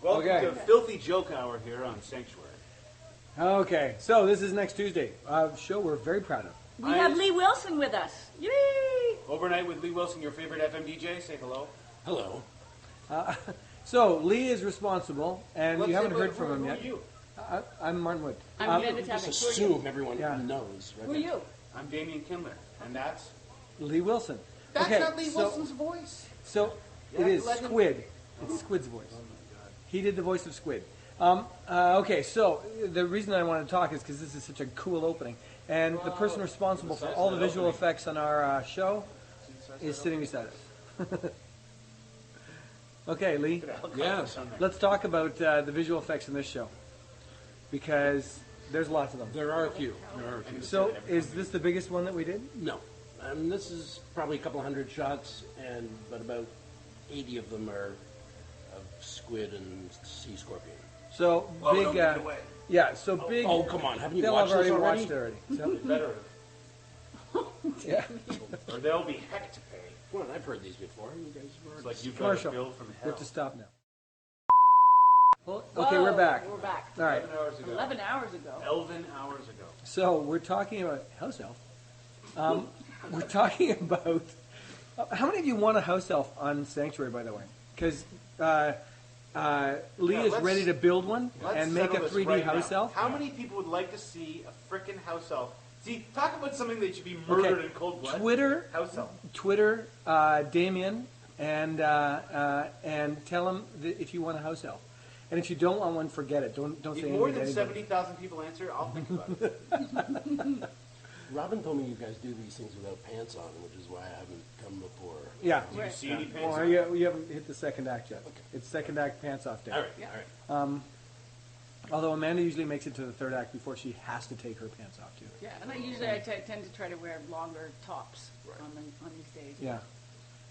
Welcome Okay. to Filthy Joke Hour here on Sanctuary. Okay, so this is next Tuesday. A show we're very proud of. We have Lee Wilson with us. Yay! Overnight with Lee Wilson, your favorite FM DJ. Say hello. Hello. So Lee is responsible, and Let's you haven't say, heard who from him are yet. you? I'm Martin Wood. I'm Amanda Just Tavick. Who are assume you? everyone Yeah. knows. Right Who are you? I'm Damian Kindler, and that's... Lee Wilson. That's okay, not Lee so, Wilson's voice. So Yeah, it is let him- Squid. It's Squid's voice. He did the voice of Squid. Okay, so the reason I want to talk is because this is such a cool opening, and the person responsible for all the visual effects on our show is sitting beside us. Okay, Lee. Yeah. Let's talk about the visual effects in this show, because there's lots of them. There are a few. So, is this the biggest one that we did? No. This is probably a couple hundred shots, but about 80 of them are of squid and sea scorpion. So Well, big, don't give it away. yeah. So big. Oh, come on. Haven't you They'll watched have already this already? watched it already. So, Better yeah. or there'll be heck to pay. Come on, I've heard these before. You guys were It's like you've got Commercial. a bill from We hell. have to stop now. Well, okay, we're back. We're back. All right. 11 hours ago. 11 hours ago. 11 hours ago. So we're talking about house elf. We're talking about how many of you want a house elf on Sanctuary, by the way? Because Lee is let's- ready to build one Let's and make a settle this 3D right house now. elf. How many people would like to see a frickin' house elf? See, talk about something that should be murdered in cold blood. Twitter, House elf. Damian, and tell him that if you want a house elf. And if you don't want one, forget it. Don't say If anything more to than anybody. 70,000 people answer, I'll think about it. Robin told me you guys do these things without pants on, which is why I haven't come before. Yeah. Do you Right. see any pants Well, on? you haven't hit the second act yet. It's second act pants off day. All right, Yeah. all right. Although Amanda usually makes it to the third act before she has to take her pants off too. Yeah, and I tend to try to wear longer tops on these days. Yeah.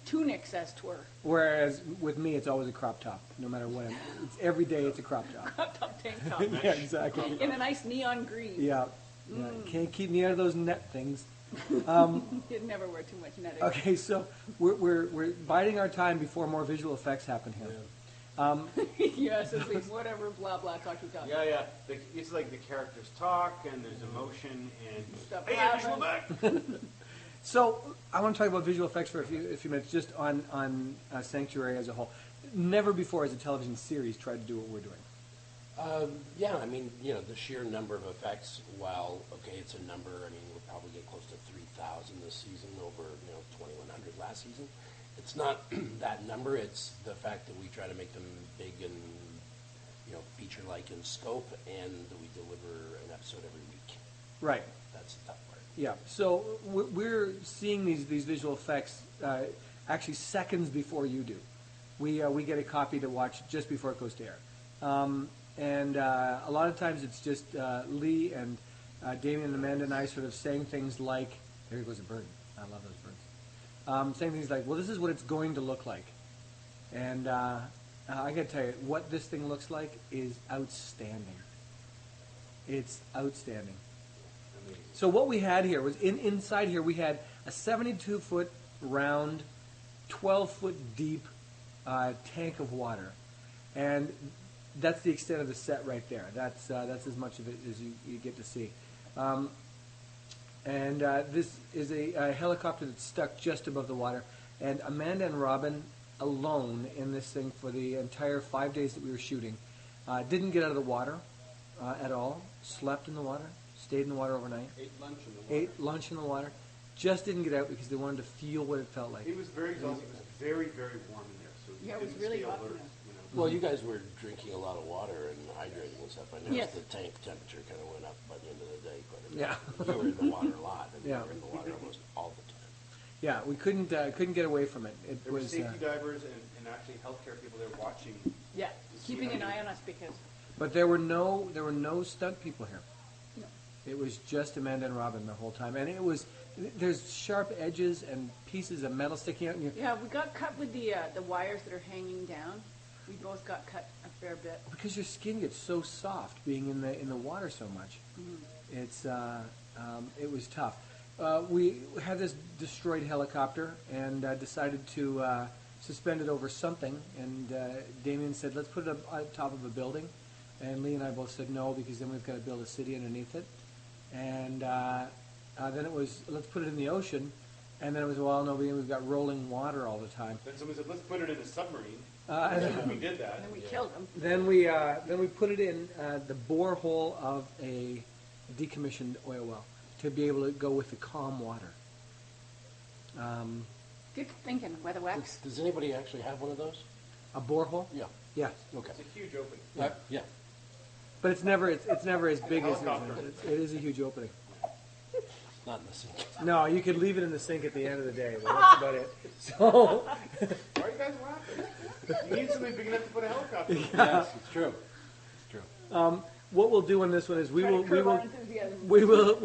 Tunics, as twere. Whereas with me, it's always a crop top, no matter what. It's every day. It's a crop top. Crop top tank top. Yeah, exactly. In a nice neon green. Yeah. Yeah. Can't keep me out of those net things. You'd never wear too much netting. Okay, so we're biding our time before more visual effects happen here. Yes, it's like whatever, blah, blah, talky talk. Yeah. It's like the characters talk, and there's emotion, and... Stuff Hey, visual happens. effect! So I want to talk about visual effects for a few minutes, just on Sanctuary as a whole. Never before has a television series tried to do what we're doing. Yeah, I mean, the sheer number of effects, while, okay, it's a number, I mean, we'll probably get close to 3,000 this season over, 2,100 last season. It's not that number, it's the fact that we try to make them big and, feature-like in scope, and that we deliver an episode every week. Right. That's the tough part. Yeah. So we're seeing these visual effects actually seconds before you do. We get a copy to watch just before it goes to air. And a lot of times it's just Lee and Damian and Amanda and I sort of saying things like, there goes a bird. I love those birds. Saying things like, well, this is what it's going to look like. And I got to tell you, what this thing looks like is outstanding. It's outstanding. So what we had here was, inside here, we had a 72-foot round, 12-foot deep tank of water. And that's the extent of the set right there. That's as much of it as you get to see. This is a helicopter that's stuck just above the water. And Amanda and Robin alone in this thing for the entire 5 days that we were shooting didn't get out of the water at all, slept in the water, stayed in the water overnight, Ate lunch in the water. just didn't get out because they wanted to feel what it felt like. It was very exhausting. It was very, very warm in there. So Yeah, it you was didn't really stay hot alert, in there. Well, you guys were drinking a lot of water and hydrating and stuff. I noticed Yes. the tank temperature kind of went up by the end of the day quite a bit. Yeah. You were in the water a lot, and Yeah. you were in the water almost all the time. Yeah, we couldn't get away from it. It There were was safety divers and actually healthcare people there watching. Yeah, see keeping how an you- eye on us because but there were no stunt people here. no. It was just Amanda and Robin the whole time, and there's sharp edges and pieces of metal sticking out. And Yeah, we got cut with the wires that are hanging down. We both got cut a fair bit. because your skin gets so soft being in the water so much, it was tough. We had this destroyed helicopter and decided to suspended over something, and Damian said, let's put it up on top of a building. And Lee and I both said no, because then we've got to build a city underneath it. And then it was, let's put it in the ocean. And then it was, well, no, we've got rolling water all the time. Then someone said, let's put it in a submarine. And we did that. And then we killed him. then we put it in the borehole of a decommissioned oil well to be able to go with the calm water. Good thinking, Weatherwax. Does anybody actually have one of those? A borehole? Yeah. Yes. Okay. It's a huge opening. Yeah. But it's never as big as Helicopter. it is a huge opening. Not in the sink. No, you could leave it in the sink at the end of the day, but that's about it. So, Why are you guys laughing? You need something big enough to put a helicopter in. Yes, it's true. It's true. what we'll do on this one is we Try to will curb our enthusiasm. we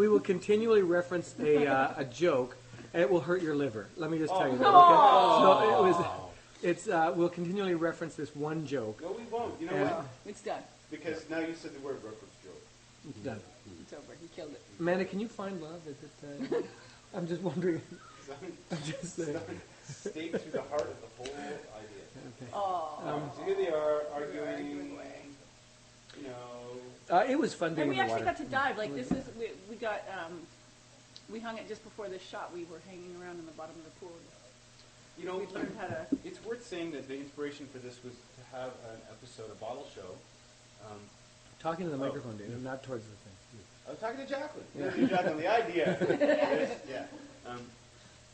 will continually reference a joke, and it will hurt your liver. Let me just tell you that. Okay? Oh. So we'll continually reference this one joke. No, we won't. You know Yeah. what? It's done. Because now you said the word reference joke. It's done. It's over. He killed it. Amanda, can you find love? Is it, I'm just wondering. I'm just saying. Stake through the heart of the whole idea. Okay. Oh. So here they are arguing, you know. It was fun being And we in the actually water. got to dive. Like this is, we got, we hung it just before this shot. We were hanging around in the bottom of the pool. You know, We learned how to. it's worth saying that the inspiration for this was to have an episode, a bottle show. Talking to the microphone, David, not towards the thing. I was talking to Jacqueline. Yeah. Jacqueline, the idea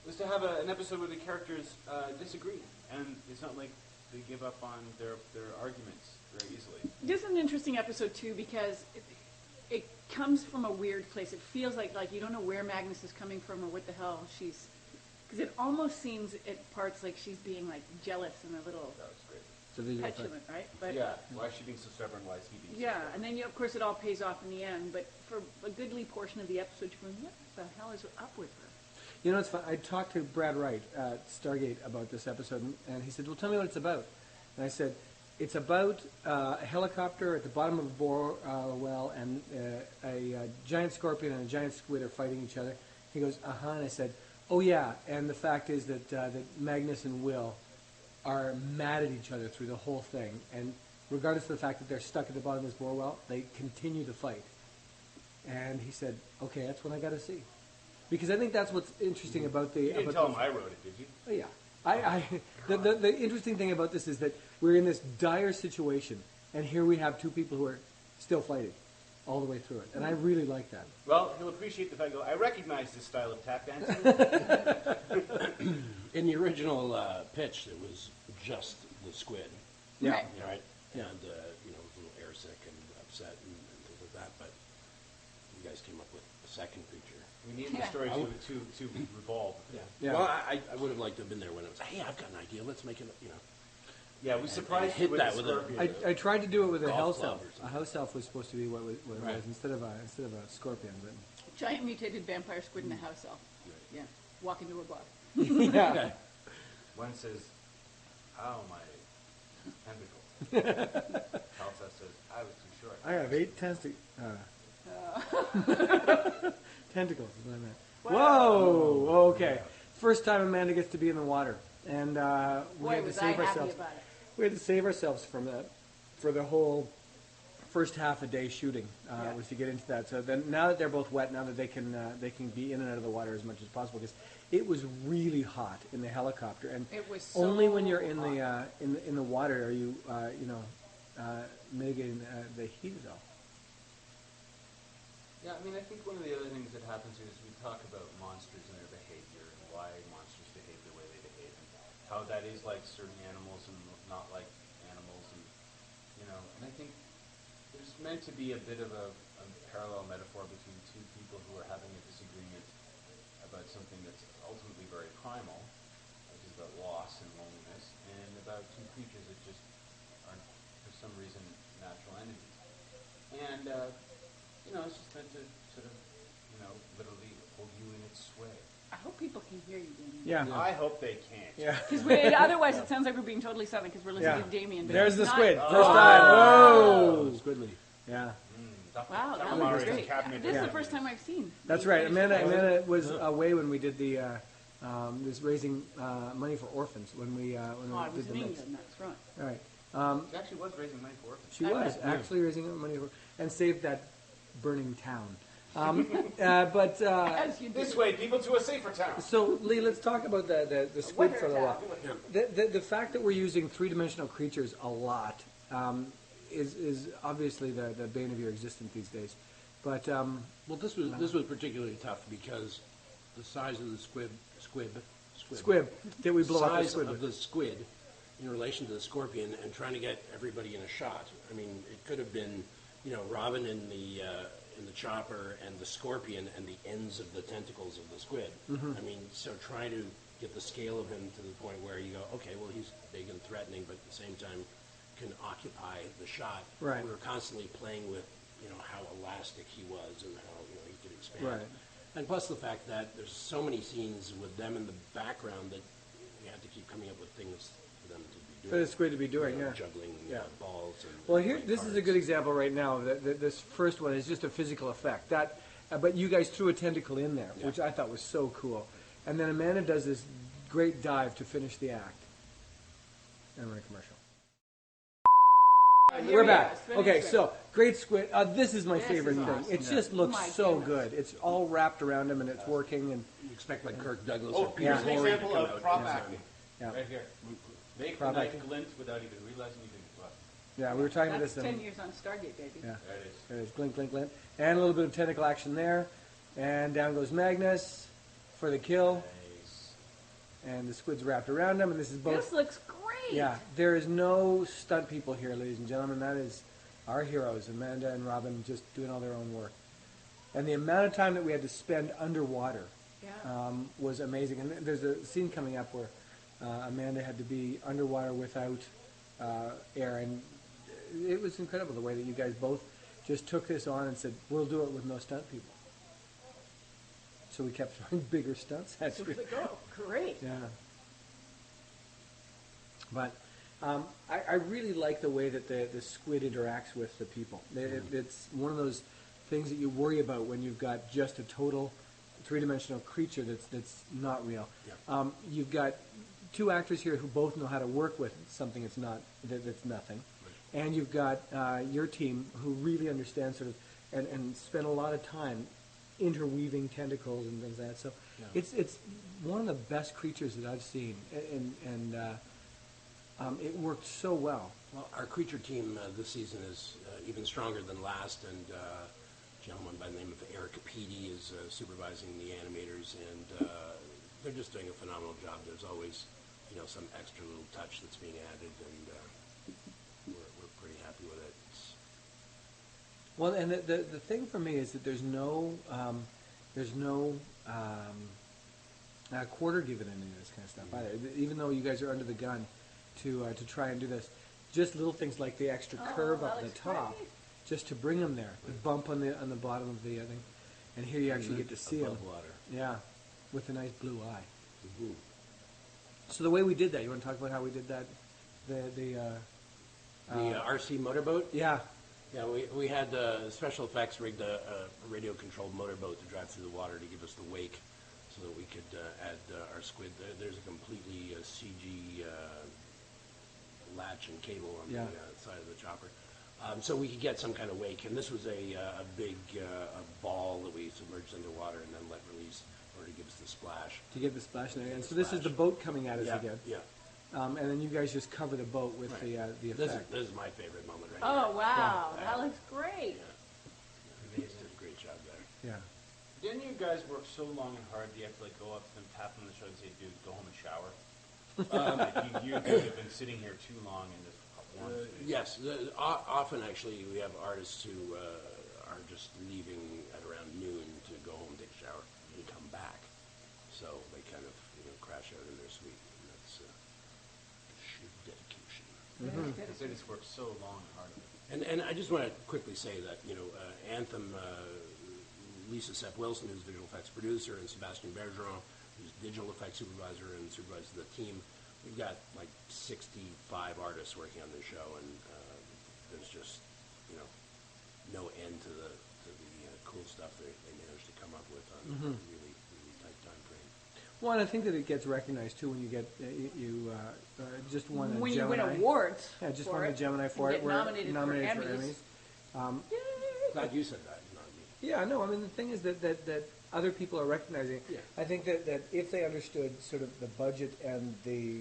was to have an episode where the characters disagree, and it's not like they give up on their arguments very easily. This is an interesting episode too because it comes from a weird place. It feels like you don't know where Magnus is coming from or what the hell she's. Because it almost seems at parts like she's being like jealous and a little That was great. So visual effect. petulant, right? But Yeah, why is she being so stubborn? Why is he being so yeah, stubborn? and then of course it all pays off in the end. But for a goodly portion of the episode, you're going, what the hell is up with her? You know, it's fun. I talked to Brad Wright at Stargate about this episode, and he said, well, tell me what it's about. And I said, it's about a helicopter at the bottom of a bore well, and a giant scorpion and a giant squid are fighting each other. He goes, uh-huh, and I said, oh, yeah, and the fact is that Magnus and Will are mad at each other through the whole thing, and regardless of the fact that they're stuck at the bottom of this bore well, they continue to fight. And he said, okay, that's what I got to see. Because I think that's what's interesting about the... You didn't tell him I wrote it, did you? Oh, yeah. The interesting thing about this is that we're in this dire situation, and here we have two people who are still fighting all the way through it. And I really like that. Well, he'll appreciate the fact that I recognize this style of tap dancing. In the original pitch, it was just the squid. Yeah. Right. Right? Yeah. And, was a little airsick and upset and things like that. But you guys came up with a second creature. We need the story to revolve. Yeah. Well, I would have liked to have been there when it was, hey, I've got an idea. Let's make it, Yeah, we surprised hit you with that the with a- scorpion. I tried to do it with a Golf house club elf. or A something. house elf was supposed to be what it was Right. instead of a scorpion. But Giant mutated vampire squid in a house elf. Yeah. Walk into a bar. yeah. One says, "Ow, my tentacles." Elsa says, "I was too short." I have 8 tentacles is what I meant. Wow. Whoa! Okay. First time Amanda gets to be in the water, and we Boy, had to was I save happy ourselves. about it. We had to save ourselves from that for the whole first half a day shooting Yeah. was to get into that. So then, now that they're both wet, now that they can be in and out of the water as much as possible, because it was really hot in the helicopter, and It was so only when you're in hot. the in the water are you mitigating the heat at all. Yeah, I mean, I think one of the other things that happens here is we talk about monsters and their behavior and why monsters behave the way they behave, and how that is like certain animals and not like animals, and and I think there's meant to be a bit of a parallel metaphor between two people who are having a disagreement about something that's ultimately very primal, which is about loss and loneliness, and about two creatures that just aren't, for some reason, natural entities. And it's just meant to sort of, literally hold you in its sway. I hope people can hear you, Damien. Yeah. I hope they can't. Yeah. Because otherwise it sounds like we're being totally silent because we're listening to Damien. But There's it's the not. squid. Oh. First time. Whoa! Squidly. Yeah. Wow, that Calamari looks is great. cabinet This is the cabinet. first time I've seen. That's the right. finished Amanda product. was away when we did the is raising money for orphans when we Oh, when I we was did in the mix. England, that's right. All right. She actually was raising money for orphans. She I was bet. actually raising money for, and saved that burning town. But As you do. This way, people to a safer town. so, Lee, let's talk about the squid Winter for a little while. town. The fact that we're using three-dimensional creatures a lot is obviously the bane of your existence these days. But Well, this was particularly tough because the size of the squib that we blow up the size squid of with. the squid in relation to the scorpion, and trying to get everybody in a shot. I mean, it could have been, Robin in the chopper and the scorpion and the ends of the tentacles of the squid. Mm-hmm. I mean, so trying to get the scale of him to the point where you go, okay, well, he's big and threatening, but at the same time can occupy the shot. Right. We were constantly playing with, how elastic he was and how, he could expand. Right. And plus the fact that there's so many scenes with them in the background that you have to keep coming up with things for them to be doing. For the squid to be doing, yeah. Juggling Yeah. balls. And Well, here, playing this is a cards. good example right now. This first one is just a physical effect. But you guys threw a tentacle in there, Yeah. which I thought was so cool. And then Amanda does this great dive to finish the act. And we're in a commercial. Oh, here We're we back. go. Spinning Okay, squid. so great squid. This is my This favorite is thing. awesome. It just Oh looks my so goodness. good. It's all wrapped around him and it's working. And You expect like Kirk Douglas Oh, or Peter here's an Lorre to example come of out prop and, acting. yeah, Right here. Make the Prop knife acting. glint without even realizing you didn't. Well, yeah, we were talking about That's this. 10 years on Stargate, baby. Yeah, there it is. there it is. Glint, glint, glint. And a little bit of tentacle action there. And down goes Magnus for the kill. Nice. And the squid's wrapped around him. And this is both. This looks great. Yeah, there is no stunt people here, ladies and gentlemen. That is our heroes, Amanda and Robin, just doing all their own work. And the amount of time that we had to spend underwater Yeah. was amazing. And there's a scene coming up where Amanda had to be underwater without air, and it was incredible the way that you guys both just took this on and said, "We'll do it with no stunt people." So we kept throwing bigger stunts at So you. it's like, oh, great. Yeah. But I really like the way that the squid interacts with the people. It's one of those things that you worry about when you've got just a total three-dimensional creature that's not real. Yeah. You've got two actors here who both know how to work with something that's nothing. Right. And you've got your team who really understands sort of and spend a lot of time interweaving tentacles and things like that. So Yeah. it's one of the best creatures that I've seen, and it worked so well. Well, our creature team this season is even stronger than last, and a gentleman by the name of Eric Capidi is supervising the animators, and they're just doing a phenomenal job. There's always, some extra little touch that's being added, and we're pretty happy with it. Well, and the thing for me is that there's no quarter given into this kind of stuff either. Even though you guys are under the gun to try and do this, just little things like the extra curve that up the looks top, great. just to bring them there, the bump on the bottom of the thing, and here you actually get to see them. Above water. Yeah, with a nice blue eye. Mhm. So the way we did that, you want to talk about how we did that? The RC motorboat. yeah. Yeah, we had special effects rigged a radio-controlled motorboat to drive through the water to give us the wake, so that we could add our squid. There's a completely CG latch and cable on Yeah. the side of the chopper, so we could get some kind of wake. And this was a big a ball that we submerged underwater and then let release in order to give us the splash. To get the splash. And so this is Splash. the boat coming at us Yeah, again. yeah. And then you guys just cover the boat with Right. the This effect. is my favorite moment right Oh, here. wow. Yeah. That looks great. Yeah. They did a great job there. Yeah. Didn't you guys work so long and hard that you have to go up to them, tap them on the shoulder and say, dude, go home and shower? You guys have been sitting here too long in this warm space. Yes, often actually we have artists who are just leaving at around noon to go home, take a shower, and come back. So they kind of crash out in their suite, and that's sheer dedication. Mm-hmm. They just worked so long and hard. And I just want to quickly say that Anthem, Lisa Sepp Wilson, who's visual effects producer, and Sebastian Bergeron, who's digital effects supervisor and supervises the team. We've got like 65 artists working on this show, and there's just no end to the cool stuff they managed to come up with on a really tight time frame. Well, and I think that it gets recognized too when you get you just won a When you Gemini. win awards, Yeah, just for won a it, Gemini for and it. get We're nominated for Emmys. Yay! Glad you said that, not me. Yeah, no, I mean, the thing is that other people are recognizing it. Yeah. I think that if they understood sort of the budget and the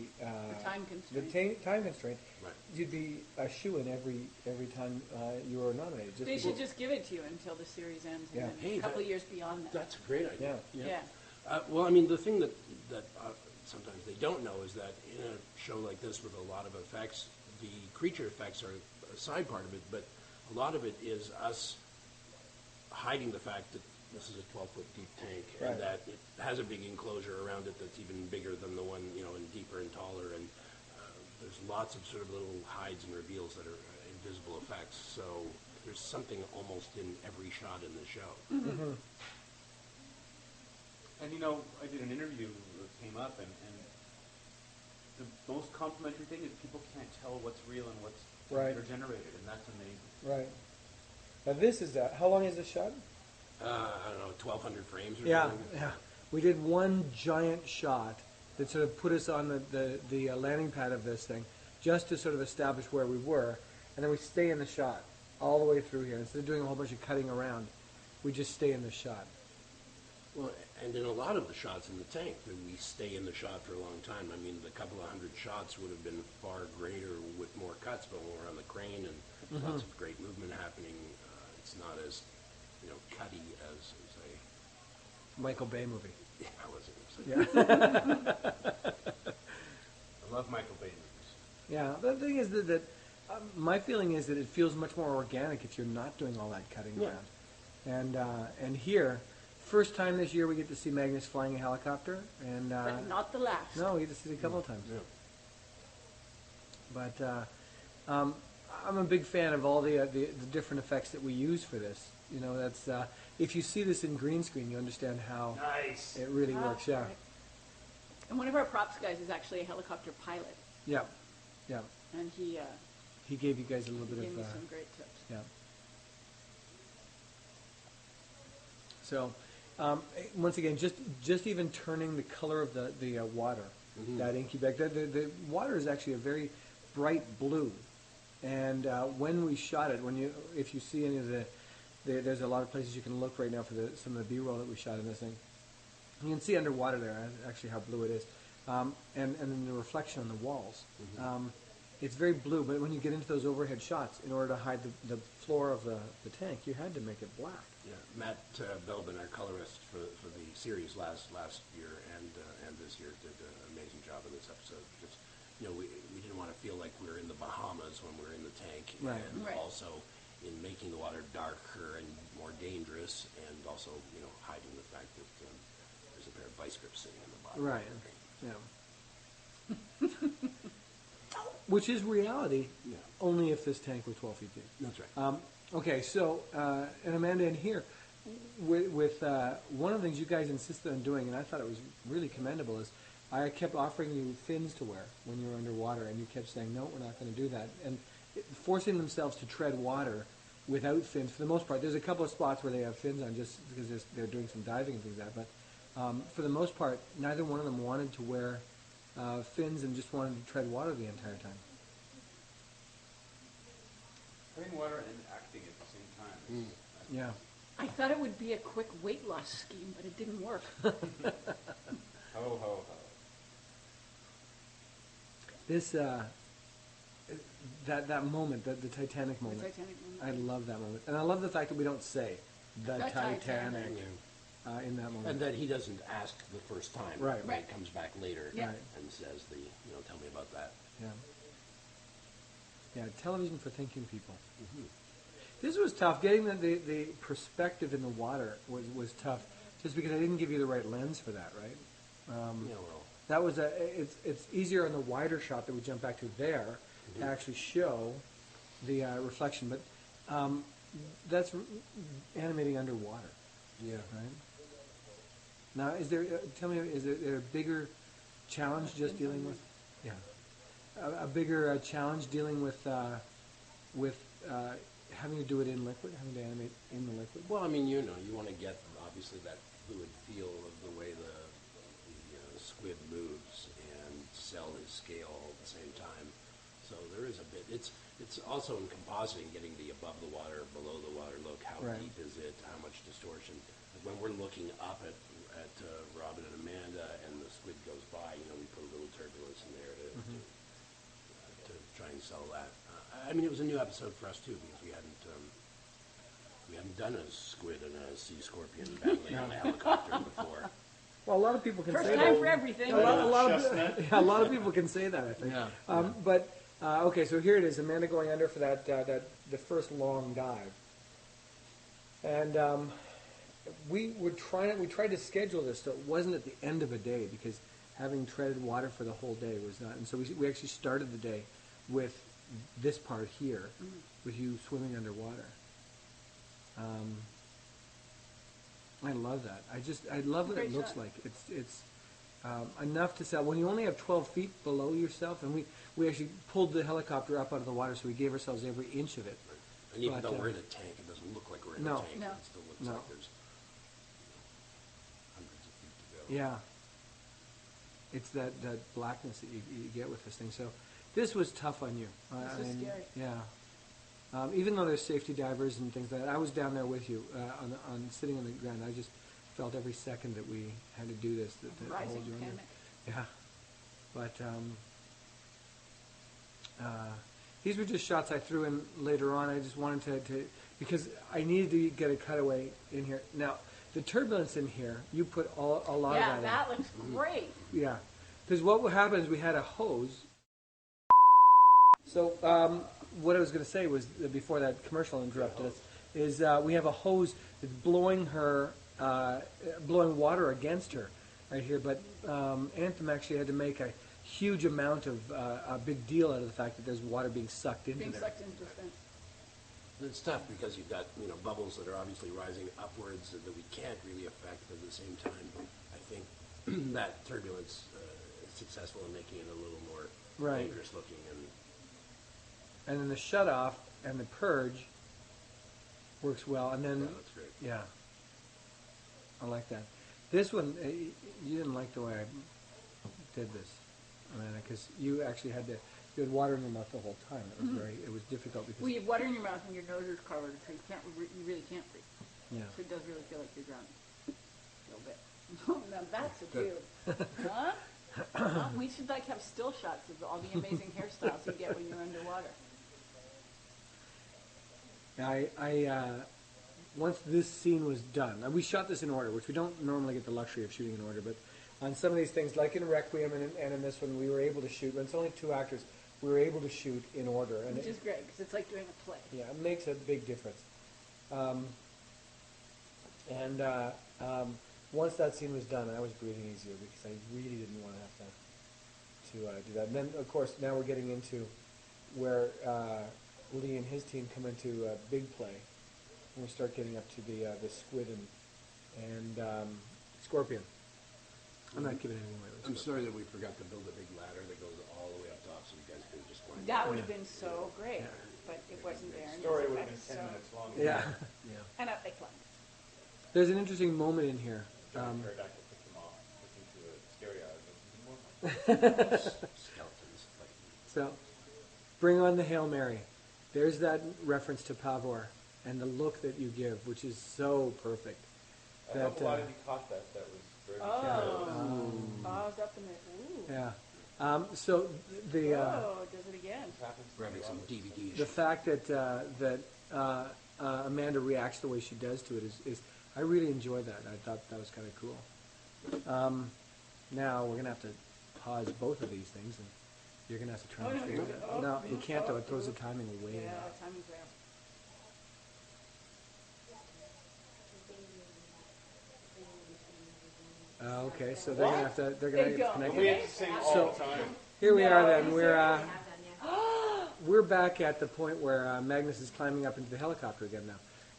time constraint. time constraint, Right. you'd be a shoo-in every time you were nominated. They should just give it to you until the series ends, and Yeah. then Hey, a couple that- of years beyond that. That's a great idea. Yeah. Well, I mean, the thing that sometimes they don't know is that in a show like this with a lot of effects, the creature effects are a side part of it, but a lot of it is us hiding the fact that this is a 12-foot deep tank Right. and that it has a big enclosure around it that's even bigger than the one, and deeper and taller. And there's lots of sort of little hides and reveals that are invisible effects. So there's something almost in every shot in the show. Mm-hmm. And I did an interview that came up, and the most complimentary thing is people can't tell what's real and what's Right. computer generated, and that's amazing. Right. Now this is how long is the shot? I don't know, 1,200 frames or Yeah, something? yeah. We did one giant shot that sort of put us on the landing pad of this thing, just to sort of establish where we were, and then we stay in the shot all the way through here. Instead of doing a whole bunch of cutting around, we just stay in the shot. Well, and in a lot of the shots in the tank, we stay in the shot for a long time. I mean, the couple of hundred shots would have been far greater with more cuts, but when we're on the crane and lots of great movement happening, it's not as, cutty as a Michael Bay movie. Yeah, I wasn't going to say Yeah. I love Michael Bay movies. Yeah, but the thing is that my feeling is that it feels much more organic if you're not doing all that cutting Yeah. around. And here, first time this year we get to see Magnus flying a helicopter, and But not the last. no, we get to see it a couple of times. Yeah. But I'm a big fan of all the different effects that we use for this. That's if you see this in green screen, you understand how Nice. it really works. Yeah, Right. And one of our props guys is actually a helicopter pilot, yeah, yeah. and he He gave you guys a little bit gave of me some great tips. yeah. So, once again, just even turning the color of the water, that inky bag, the water is actually a very bright blue, and when we shot it, if you see any of there's a lot of places you can look right now for some of the B-roll that we shot in this thing. You can see underwater there actually how blue it is, and then the reflection on the walls. It's very blue, but when you get into those overhead shots, in order to hide the floor of the tank, you had to make it black. Yeah, Matt Belbin, our colorist for the series last year and this year, did an amazing job in this episode. Because we didn't want to feel like we were in the Bahamas when we were in the tank, Right. and Right. also in making the water darker and more dangerous, and also hiding the fact that there's a pair of vice grips sitting in the bottom. Right. Yeah. Which is reality, Yeah. only if this tank were 12 feet deep. That's right. Okay, so, and Amanda, in here, with one of the things you guys insisted on doing, and I thought it was really commendable, is I kept offering you fins to wear when you were underwater, and you kept saying, no, we're not going to do that. And forcing themselves to tread water without fins, for the most part. There's a couple of spots where they have fins on just because they're doing some diving and things like that, but for the most part, neither one of them wanted to wear fins and just wanted to tread water the entire time. Putting water and acting at the same time. Yeah. I thought it would be a quick weight loss scheme, but it didn't work. Ho, ho, ho. This that moment, the Titanic moment. The Titanic moment. I love that moment, and I love the fact that we don't say the The Titanic, Titanic. in that moment. And that he doesn't ask the first time. Right. When Right. he comes back later Yeah. Right. and says tell me about that. Yeah. Yeah, television for thinking people. This was tough. Getting the perspective in the water was tough, just because I didn't give you the right lens for that, right? That was it's easier on the wider shot that we jump back to there to actually show the reflection, but that's animating underwater. Yeah. Right. Now, tell me, is there a bigger challenge just dealing with? Yeah. A bigger challenge dealing with having to do it in liquid, having to animate in the liquid. Well, I mean, you want to get obviously that fluid feel of the way the squid moves and sell his scale all at the same time. So there is a bit. It's also in compositing, getting the above the water, below the water look. How Right. deep is it? How much distortion? Like when we're looking up at Robin and Amanda, and the squid goes by, we put a little turbulence in there to try and sell that. I mean, it was a new episode for us too, because we hadn't done a squid and a sea scorpion battling on a helicopter before. Well, a lot of people can First say time that. for everything. A lot of people can say that, I think. Yeah. But okay, so here it is, Amanda going under for the first long dive, and we tried to schedule this so it wasn't at the end of a day, because having treaded water for the whole day was not, and so we actually started the day with this part here, with you swimming underwater. I love that. I love what Great it looks shot. like. It's enough to sell. When you only have 12 feet below yourself, and we actually pulled the helicopter up out of the water, so we gave ourselves every inch of it. And even But, though we're in a tank, it doesn't look like we're in No. a tank. No. It still looks No. like there's hundreds of feet to go. Yeah. It's that blackness that you get with this thing. So this was tough on you. This was scary. Yeah. Even though there's safety divers and things like that, I was down there with you on sitting on the ground. I just felt every second that we had to do this, that to Rising hold you under. panic. Yeah. But these were just shots I threw in later on. I just wanted to because I needed to get a cutaway in here. Now, the turbulence in here, you put a lot Yeah, of that that in. looks great. Yeah. Because what would happen is we had a hose. So what I was going to say was, before that commercial interrupted us, is we have a hose that's blowing water against her right here. But Anthem actually had to make a huge amount of a big deal out of the fact that there's water being sucked into Being there. sucked into the fence. It's tough because you've got bubbles that are obviously rising upwards that we can't really affect, but at the same time, I think that turbulence is successful in making it a little more Right. dangerous looking. And then the shut off and the purge works well. And then, Yeah, that's great. yeah, I like that. This one, you didn't like the way I did this, Amanda, because you actually had water in your mouth the whole time. It was it was difficult because Well, you have water in your mouth and your nose is covered, so you really can't breathe. yeah. So it does really feel like you're drowning. A little bit. Now that's a dude. Huh? Huh? We should have still shots of all the amazing hairstyles you get when you're underwater. I once this scene was done, and we shot this in order, which we don't normally get the luxury of shooting in order, but on some of these things, like in Requiem and in this one, we were able to shoot, when it's only 2 actors, we were able to shoot in order. And Which is great, because it's like doing a play. yeah, it makes a big difference. Once that scene was done, I was breathing easier because I really didn't want to have to do that. And then, of course, now we're getting into where Lee and his team come into big play, and we start getting up to the squid and scorpion. I'm not giving anything away. I'm sorry that we forgot to build a big ladder that goes all the way up top, so you guys could have just climbed. That would have been so great, but it wasn't there. and Story it's would have been effects, 10 so- minutes long. Yeah. Yeah. And up they climbed. There's an interesting moment in here. Pterodactyl picked them off, took them to a scary yard. Skeletons. Like, So, bring on the Hail Mary. There's that reference to Pavor and the look that you give, which is so perfect. I hope a lot of you caught that. That was very Paused up in it. Ooh. Yeah. So the Oh, it does it again. happens to we're having me some often. DVD. the fact that Amanda reacts the way she does to it is I really enjoy that. I thought that was kind of cool. Now we're gonna have to pause both of these things, and you're gonna have to try Oh, and no, figure you it can- out. No, you can't though. It throws the oh. timing way Yeah, off. timing's there. Okay, so they're gonna have to. They're gonna They have don't. to connect. We it. have to sing all So- the time. Here we No, are then. you We're back at the point where Magnus is climbing up into the helicopter again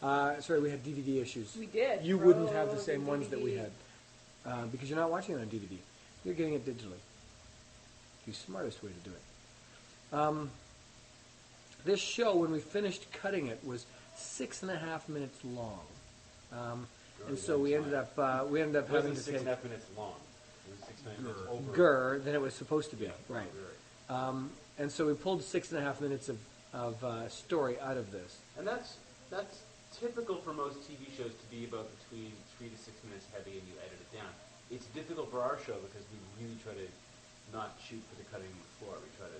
now. Sorry, we had DVD issues. We did. You wouldn't have the Frozen same ones that we DVD. had because you're not watching it on DVD. You're getting it digitally. The smartest way to do it. This show, when we finished cutting it, was 6.5 minutes long, and so we ended up It having wasn't to 6.5 take. minutes long. It was 6 minutes over. than it was supposed to be. Right. And so we pulled 6.5 minutes of story out of this. And that's typical for most TV shows to be about between 3 to 6 minutes heavy, and you edit it down. It's difficult for our show because we really try to not shoot for the cutting room floor. We try to,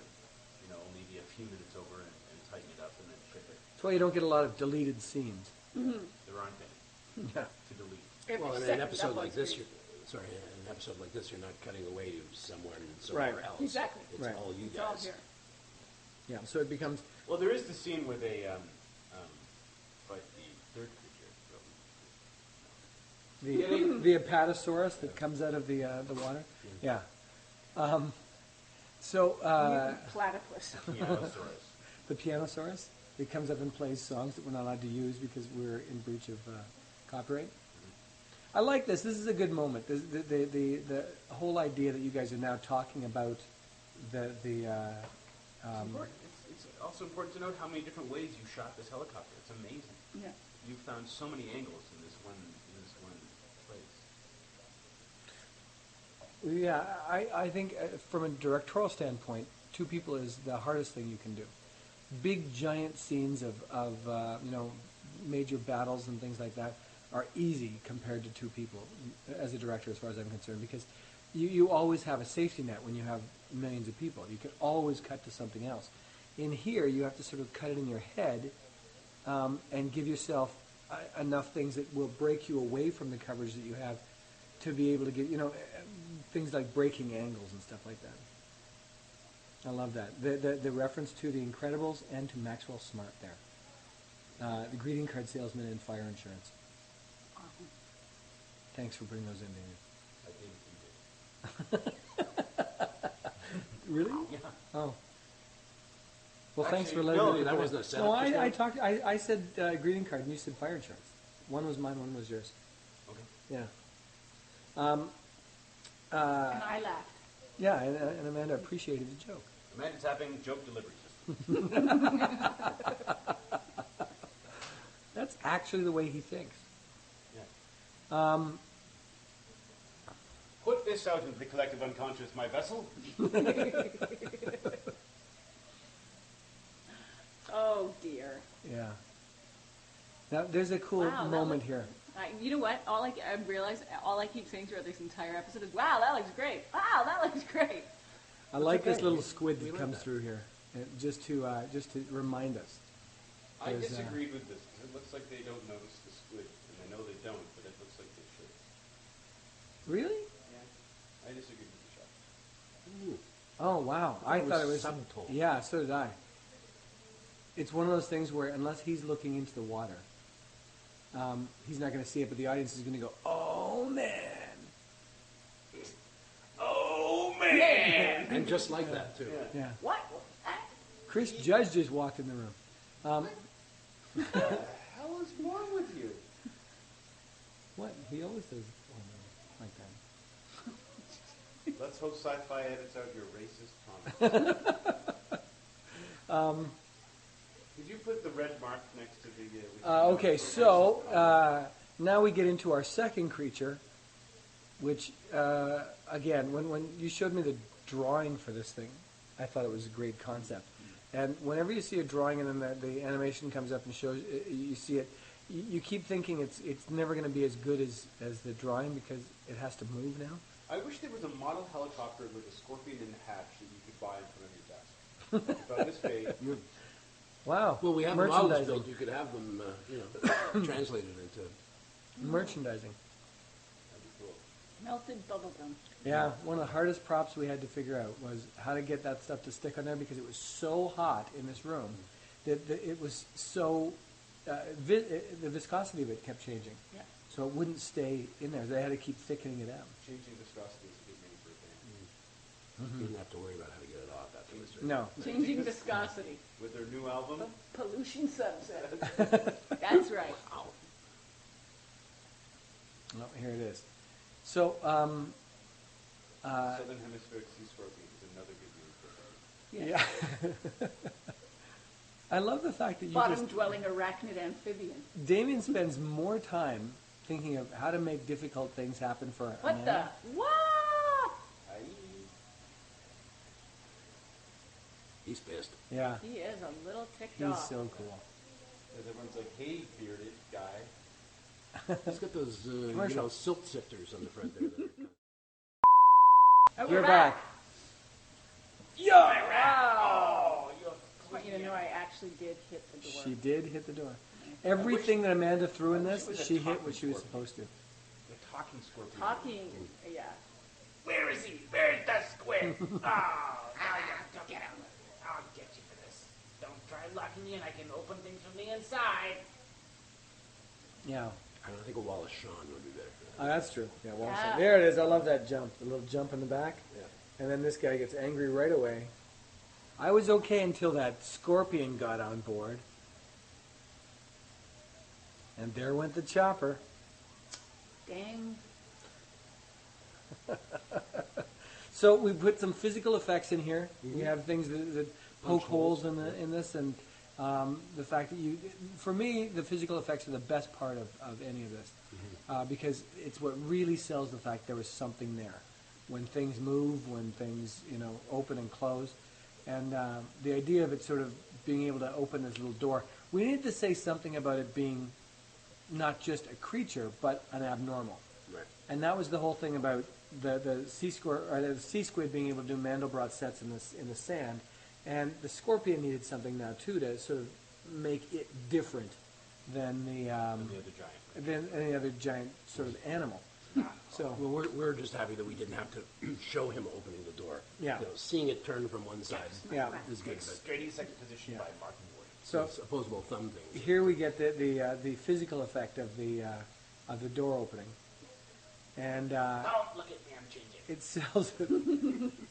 only be a few minutes over and tighten it up and then ship it. That's why you don't get a lot of deleted scenes. Mm-hmm. There aren't any Yeah. to delete. Well, in an episode like this, you're not cutting away to somewhere Right. else. Exactly. It's Right. all you It's all guys. here. Yeah, so it becomes... Well, there is the scene with like the third creature. The Apatosaurus that comes out of the water? Yeah. Platypus. Pianosaurus. The Pianosaurus, it comes up and plays songs that we're not allowed to use because we're in breach of copyright. I like this. This is a good moment. The whole idea that you guys are now talking about It's also important to note how many different ways you shot this helicopter. It's amazing. Yeah. You found so many angles in this one place. Yeah, I think from a directorial standpoint, 2 people is the hardest thing you can do. Big giant scenes of major battles and things like that are easy compared to 2 people as a director, as far as I'm concerned, because you always have a safety net when you have millions of people. You can always cut to something else. In here, you have to sort of cut it in your head and give yourself enough things that will break you away from the coverage that you have to be able to get, things like breaking angles and stuff like that. I love that. The reference to The Incredibles and to Maxwell Smart there. The greeting card salesman and fire insurance. Awesome. Thanks for bringing those in, Damien. I did. Really? Yeah. Oh. Well, Actually, thanks for letting no, me. That wasn't a setup. No, just now? I said greeting card, and you said fire insurance. One was mine, one was yours. Okay. Yeah. And I laughed. Yeah, and Amanda appreciated the joke. Amanda tapping joke delivery system. That's actually the way he thinks. Yeah. Put this out into the collective unconscious, my vessel. Oh dear. Yeah. Now, there's a cool Wow, that moment was- here. You know what? I realized all I keep saying throughout this entire episode is, "Wow, that looks great! Wow, that looks great!" I like this okay. little squid We that like comes that. through here, just to remind us. I There's, disagreed with this because it looks like they don't notice the squid, and I know they don't, but it looks like they should. Really? Yeah. I disagreed with the shot. Ooh. Oh wow! I thought it was subtle. Yeah, so did I. It's one of those things where unless he's looking into the water, he's not going to see it, but the audience is going to go, "Oh man! Oh man!" And just like that, too. Yeah. What? Chris Judge just walked in the room. What the hell is wrong with you? What? He always does like that. Let's hope Syfy edits out your racist comments. Did you put the red mark next to the... Okay, so now we get into our second creature, which, again, when you showed me the drawing for this thing, I thought it was a great concept. And whenever you see a drawing and then the animation comes up and shows, you see it, you keep thinking it's never going to be as good as the drawing because it has to move now. I wish there was a model helicopter with a scorpion in the hatch that you could buy in front of your desk. About this big. Wow. Well, we have the models merchandising. built. You could have them, translated into... Merchandising. That'd be cool. Melted bubblegum. Yeah, one of the hardest props we had to figure out was how to get that stuff to stick on there because it was so hot in this room that it was so... the viscosity of it kept changing. Yeah. So it wouldn't stay in there. They had to keep thickening it out. Changing viscosity is a big name for a thing. You didn't have to worry about how to get it off after this. No. Changing viscosity. With their new album, Pollution Sunset. That's right. Wow. Oh, here it is. So, Southern Hemispheric Sea Scorpion is another good name for a thing. yeah. I love the fact that you Bottom-dwelling arachnid amphibian. Damien spends more time thinking of how to make difficult things happen for What Amanda. the? What? He's pissed. Yeah, He is a little ticked he's off. so cool. Because everyone's like, hey, bearded guy. He's got those, Commercial. silt sifters on the front there. Oh, We're back. Wow. Just want you to know I actually did hit the door. She did hit the door. Everything that Amanda threw in this, she hit what she was supposed to. The talking scorpion. Talking, yeah. Where is he? Where's the squid? Oh, don't get him. I'll get you for this. Don't try locking me in. I can open things from the inside. Yeah. I think a Wallace Shawn would be better for that. Oh, that's true. Yeah, well, Yeah. there it is. I love that jump. The little jump in the back. Yeah. And then this guy gets angry right away. I was okay until that scorpion got on board. And there went the chopper. Dang. So we put some physical effects in here. We have things that poke holes in this, and the fact that for me, the physical effects are the best part of any of this, because it's what really sells the fact there was something there. When things move, when things open and close, and the idea of it sort of being able to open this little door. We needed to say something about it being not just a creature, but an abnormal. Right. And that was the whole thing about the sea squid being able to do Mandelbrot sets in the sand, and the scorpion needed something now too to sort of make it different than The other giant. than any other giant sort of animal. So Well, we're just happy that we didn't have to show him opening the door. Yeah. Seeing it turn from one side yeah, is good. It's But straight in second position Yeah. by Martin Ward. so it's opposable thumb thing. here we get the physical effect of the door opening, and Don't look at me. I'm changing. it sells it.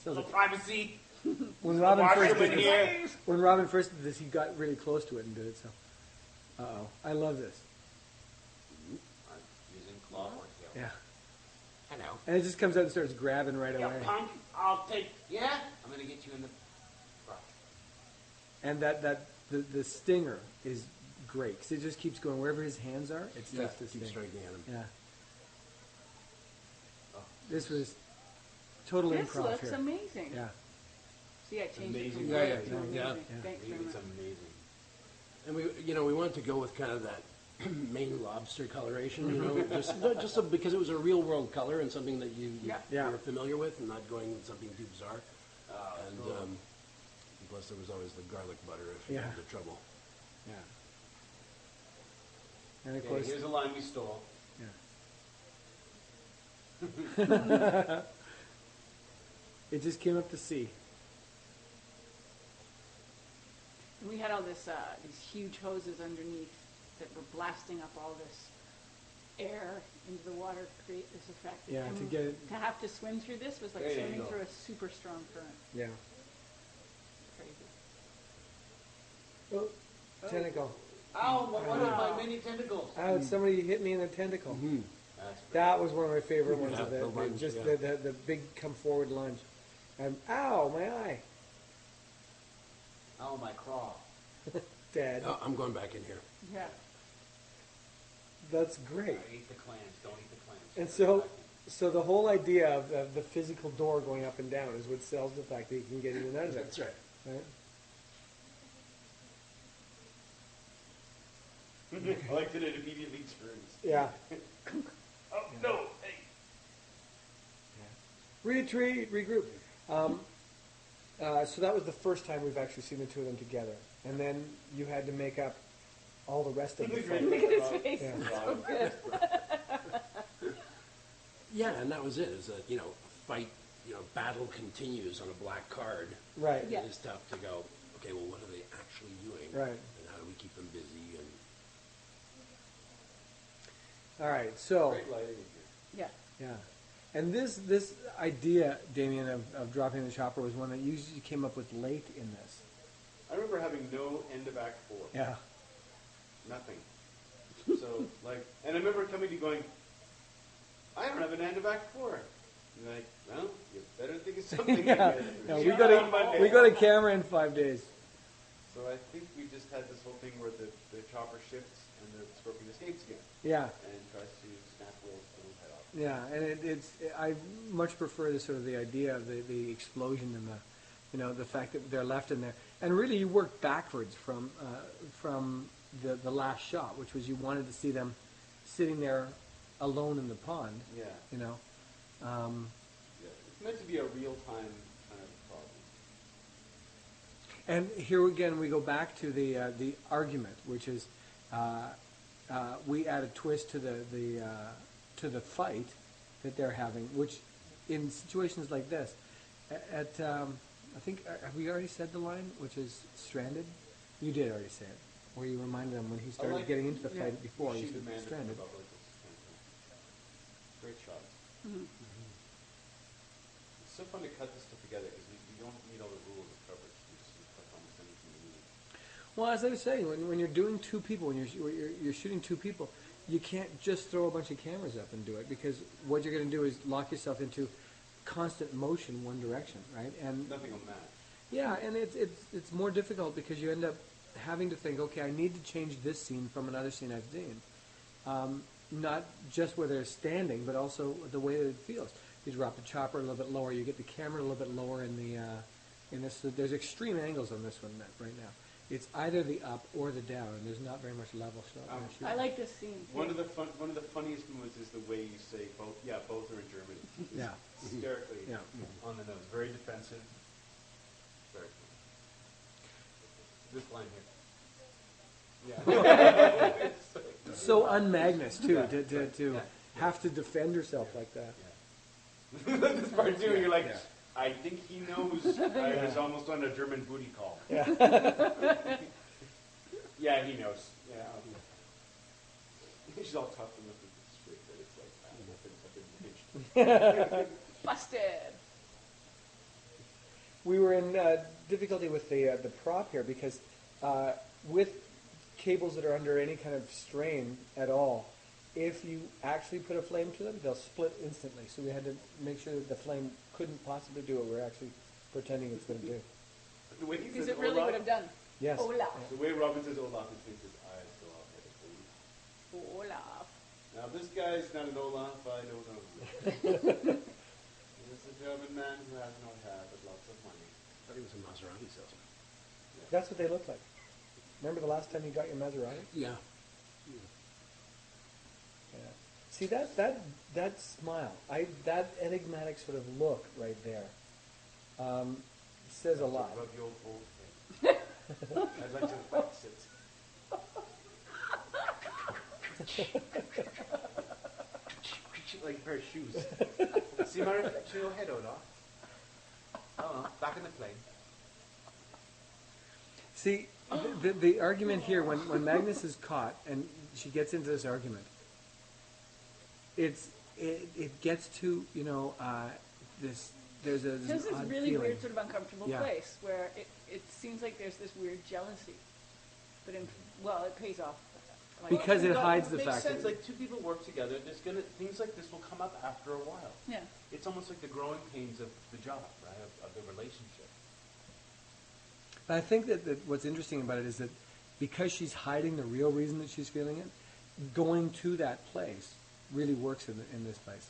Sells No it. privacy. When Robin first Washroom did in this, here. when Robin first did this, he got really close to it and did it. So, I love this. I'm using claw or tail. Yeah, Hello. and it just comes out and starts grabbing right You away. punk. I'll take. Yeah, I'm gonna get you in the crotch. And the stinger is great because it just keeps going wherever his hands are. It starts to Keep sting. striking at him. Yeah, Oh, this was total This improv looks here. amazing. Yeah, See, I changed it from Amazing. Yeah, great yeah, to yeah, amazing. yeah. Thanks very it's much. amazing. And we wanted to go with kind of that Maine lobster coloration, just so, because it was a real world color and something that Yeah. Yeah. you're familiar with, and not going with something too bizarre. And cool. plus, there was always the garlic butter if you Yeah. got into trouble. yeah. And of Okay, course, here's a line we stole. yeah. It just came up to sea. And we had all this these huge hoses underneath that were blasting up all this air into the water to create this effect. Yeah, and to get it- to have to swim through this was like There you swimming go. through a super strong current. Yeah. Crazy. Oh, tentacle. Ow, one of my many tentacles. Oh, somebody hit me in the tentacle. That's That was one of my favorite ones. Yeah, Of the lunge, just yeah. the big come forward lunge. Ow, my eye. ow, my craw. Dad, Oh, I'm going back in here. Yeah. that's I great. ate the clams. Don't eat the clams. And so the whole idea of the physical door going up and down is what sells the fact that you can get in and out of there. That's right. Right? I like that it immediately turns. Yeah. Oh no. Hey. Retreat, regroup. So that was the first time we've actually seen the two of them together. And then you had to make up all the rest of the fight. Look at his face. Yeah. It's so good. Yeah, and that was it. Is that fight, battle continues on a black card. Right. Yeah. It's tough to go. Okay, well, what are they actually doing? Right. And how do we keep them busy? And All right. So, Great lighting in here. Yeah. yeah. And this idea, Damian, of dropping the chopper was one that you came up with late in this. I remember having no end of Act 4. Yeah. Nothing. So, and I remember coming to you going, I don't have an end of Act 4. And like, well, you better think of something. Yeah. No, we got a camera in 5 days. So I think we just had this whole thing where the chopper shifts and the scorpion escapes again Yeah. and tries to snap Will's little head off. Yeah, and I much prefer the sort of the idea of the explosion and the fact that they're left in there. And really, you work backwards from the last shot, which was you wanted to see them sitting there alone in the pond. Yeah. You know. Yeah. It's meant to be a real-time kind of problem. And here again, we go back to the argument, which is we add a twist to the fight that they're having, which in situations like this, I think have we already said the line, which is stranded? You did already say it, where you reminded them when he started getting into the fight before. You Shoot a said man stranded. above like this. Great shots. It's so fun to cut this stuff together because you don't need all the rules of coverage. You just click almost anything you need. Well, as I was saying, when you're doing two people, when you're shooting two people, you can't just throw a bunch of cameras up and do it, because what you're going to do is lock yourself into constant motion one direction, right? And Nothing will match. yeah, and it's more difficult because you end up having to think, okay, I need to change this scene from another scene I've seen. Not just where they're standing, but also the way that it feels. You drop the chopper a little bit lower, you get the camera a little bit lower in this. So there's extreme angles on this one right now. It's either the up or the down, and there's not very much level shot. I like this scene. One of the funniest moments is the way you say both. Yeah, both are in German. Yeah. Hysterically Yeah. on the nose. Very defensive. Very funny. This line here. Yeah. So un-Magnus, too, to have to defend herself like that. Yeah. This part too, you're like, Yeah. I think he knows I was almost on a German booty call. Yeah. Yeah, he knows. Yeah. She's all tough and looking straight, but it's like, nothing's been Busted. We were in difficulty with the prop here because with cables that are under any kind of strain at all, if you actually put a flame to them, they'll split instantly. So we had to make sure that the flame couldn't possibly do what we're actually pretending it's going to do. The way he Because says it really Olaf, would have done. Yes. Olaf. the way Robin says Olaf, it makes his eyes go up like a balloon. Olaf. Now this guy's not an Olaf, I don't know. He's a German man who has no hair but lots of money. I thought he was a Maserati salesman. That's what they look like. Remember the last time you got your Maserati? Yeah. Yeah. See that smile, that enigmatic sort of look right there, says a lot. Rub your old head. I'd like to wax it. Like a pair of shoes. See my reflection in your head, Olaf? Oh, back in the plane. See, the argument here, when Magnus is caught and she gets into this argument, it gets to, there's There's this odd really feeling. weird sort of uncomfortable Yeah. place where it seems like there's this weird jealousy. But it pays off. Like, Because it hides the makes fact sense. that Like two people work together. Things like this will come up after a while. yeah. It's almost like the growing pains of the job, right? Of the relationship. But I think that what's interesting about it is that because she's hiding the real reason that she's feeling it, going to that place really works in this place.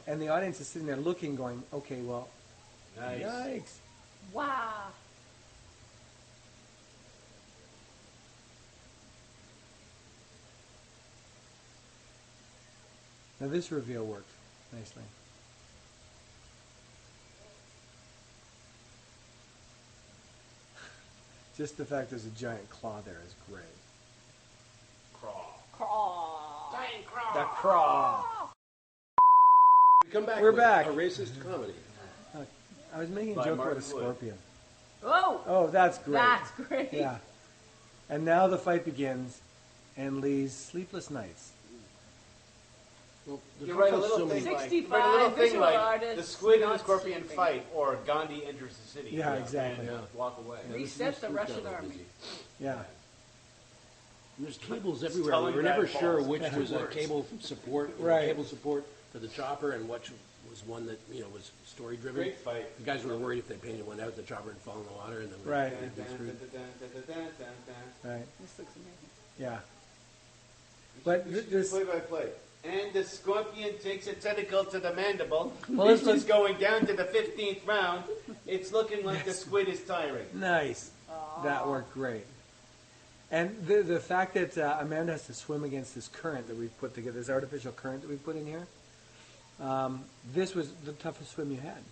And the audience is sitting there looking, going, okay, well, Nice. yikes. Wow. Now this reveal worked nicely. Just the fact there's a giant claw there is great. Crawl. Crawl. Giant crawl. The claw. We come back We're with back. a racist comedy. I was making a By joke about a Martin Wood. scorpion. Oh, Oh, that's great. that's great. Yeah. And now the fight begins, and Lee's sleepless nights. Well, You write a also little so many- thing like, 65 you write a little thing visual like artists the squid and the not scorpion sleeping. fight, or Gandhi enters the city. Yeah, exactly. And walk away. Yeah, this- Reset this the food's Russian got a little army. busy. Yeah. And there's cables everywhere. telling We were bad never sure false which was a words. cable support, Right. cable support for the chopper, and which was one that was story driven. Great fight. The guys were worried if they painted one out, the chopper would fall in the water, and then Right. they'd be screwed. Right. This looks amazing. Yeah. But We should this, play by play. And the scorpion takes a tentacle to the mandible. Well, This let's is going down to the 15th round. It's looking like the squid is tiring. Nice. That worked great. And the fact that Amanda has to swim against this current that we've put together, this artificial current that we've put in here, this was the toughest swim you had.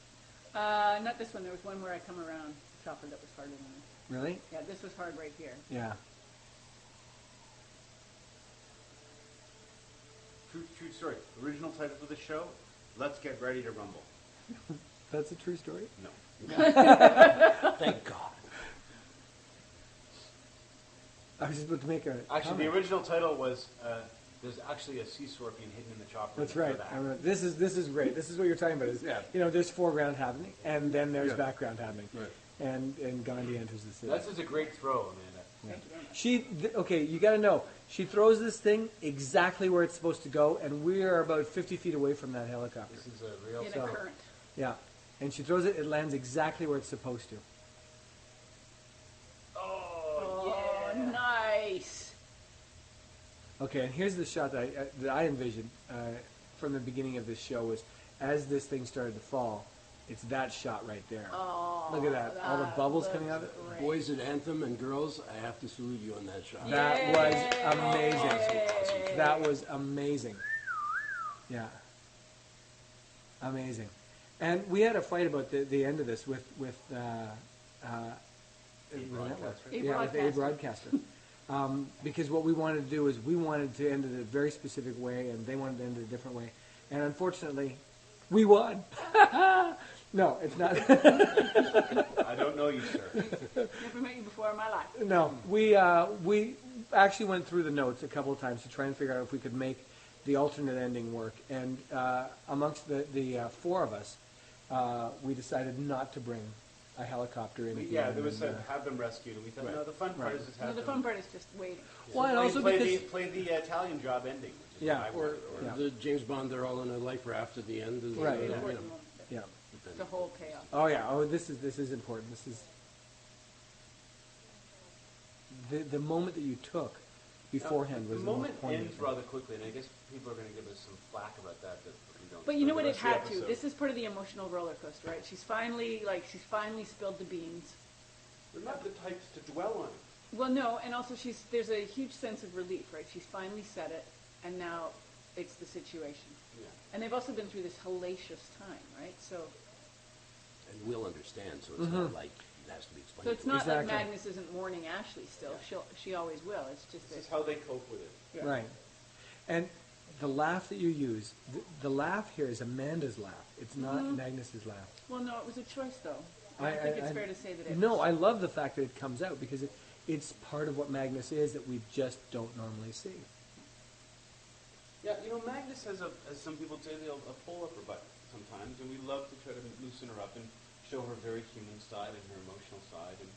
Not this one. There was one where I come around the chopper that was harder than this. Really? Yeah, this was hard right here. Yeah. True story. Original title of the show, Let's Get Ready to Rumble. That's a true story? No. Thank God. I was just about to make a Actually, comment. the original title was, there's actually a sea scorpion hidden in the chopper. That's right. I remember. This is great. This is what you're talking about. Is, Yeah. there's foreground happening, and then there's Yeah. background happening. Right. And Gandhi enters the city. That's just a great throw, Amanda. Thank you very much. Okay, you got to know. She throws this thing exactly where it's supposed to go, and we are about 50 feet away from that helicopter. This is a real... In So- a current. Yeah. And she throws it, it lands exactly where it's supposed to. Oh, nice. Okay, and here's the shot that I envisioned from the beginning of this show was as this thing started to fall, it's that shot right there. Oh, Look at that. All the bubbles coming out of looks it. great. Boys at Anthem and girls, I have to salute you on that shot. That was Yay. amazing. That was amazing. Yeah. Amazing. And we had a fight about the end of this with the network. A Yeah, with a broadcaster. Because what we wanted to do is we wanted to end it a very specific way, and they wanted to end it a different way. And unfortunately, we won. No, it's not. I don't know you, sir. Never met you before in my life. No, we actually went through the notes a couple of times to try and figure out if we could make the alternate ending work. And amongst the four of us, we decided not to bring a helicopter in. At the Yeah, end there was and, a have them rescued, and we thought, Right. no, the fun part Right. is just No, have the them... fun part is just waiting. Well, and also play because the Italian job ending. Which is Yeah, what I Or wanted. Yeah. the James Bond, they're all in a life raft at the end. And, Right. An Yeah. important moment. yeah. The whole chaos. Oh yeah. Oh, this is important. This is the moment that you took beforehand was The the most moment poignant ends thing. rather quickly, and I guess people are going to give us some flack about that we don't. But you know for what? the It rest of the had to. episode. This is part of the emotional roller coaster, right? She's finally spilled the beans. We're not the types to dwell on it. Well, no, and also there's a huge sense of relief, right? She's finally said it, and now it's the situation. Yeah. And they've also been through this hellacious time, right? So And we'll understand, so it's not like it has to be explained. so it's to not Exactly. like Magnus isn't warning Ashley still. She always will. It's just This is that how they cope with it. yeah. Right. And the laugh that you use, the laugh here is Amanda's laugh. It's not Magnus's laugh. Well, no, it was a choice though. I think it's fair to say that it No, was. I love the fact that it comes out because it's part of what Magnus is that we just don't normally see. Yeah, Magnus has as some people say, a pull up her butt sometimes, and we love to try to loosen her up and show her very human side and her emotional side. And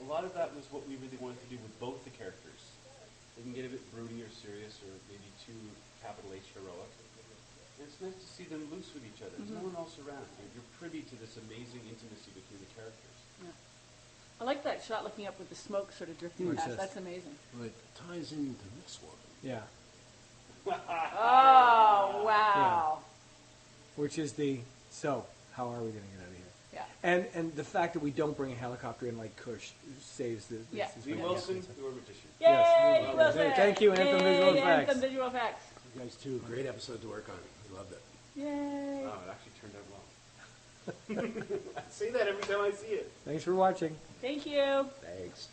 a lot of that was what we really wanted to do with both the characters. They can get a bit broody or serious or maybe too capital H heroic. And it's nice to see them loose with each other. There's no one else around. You're privy to this amazing intimacy between the characters. Yeah. I like that shot looking up with the smoke sort of drifting What's past. this? That's amazing. Well, it ties into this one. Yeah. Oh wow! Which is so how are we going to get out of here? Yeah. And the fact that we don't bring a helicopter in like Kush saves the Yeah. Lee Yeah. Wilson, your magician. Yes. Yay, Well, Wilson! thank you, Anthem Yay, Visual Effects. Anthem Visual Effects. You guys too, great episode to work on. We loved it. Yay! Wow, it actually turned out well. I say that every time I see it. Thanks for watching. Thank you. Thanks.